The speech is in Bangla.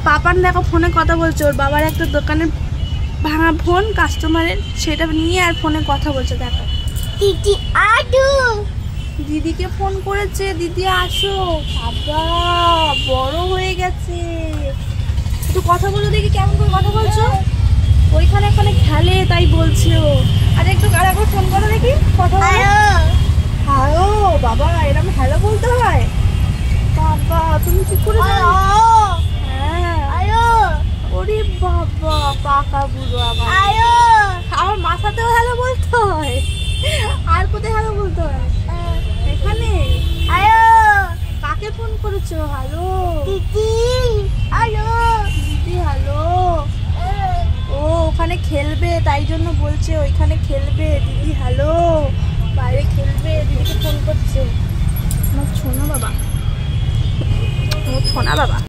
পাপান দেখো ফোনে কথা বলছে, ওর বাবার একটা দোকানের ভাঙা ফোন কাস্টমারের, সেটা নিয়ে আর ফোনে কথা বলছে। দেখো দিদি আদু দিদিকে ফোন করেছে, দিদি আসো। বাবা বড় হয়ে গেছে। একটু কথা বলো দেখি, কেমন করে কথা বলছো? ওইখানে এখানে খেলে তাই বলছে ও। আর একটু আরেকবার ফোন করো দেখি, কথা বলো। হ্যালো বাবা, এরকম হ্যালো বলতে হয়? বাবা তুমি কি করে জানো? হ্যাঁ ওরে বাবা, পাকা বুড়ো আবার। আমার মাথাতেও হ্যালো বলতে হয়? আর কোথায় হ্যালো বলতে হয়? এখানে? কাকে ফোন করেছো? হ্যালো দিদি দিদি, হ্যালো। ও ওখানে খেলবে তাই জন্য বলছে, ওইখানে খেলবে। দিদি হ্যালো, বাইরে খেলবে, দিদিকে ফোন করছে। আমার ছোনা বাবা, আমার ছোনা বাবা।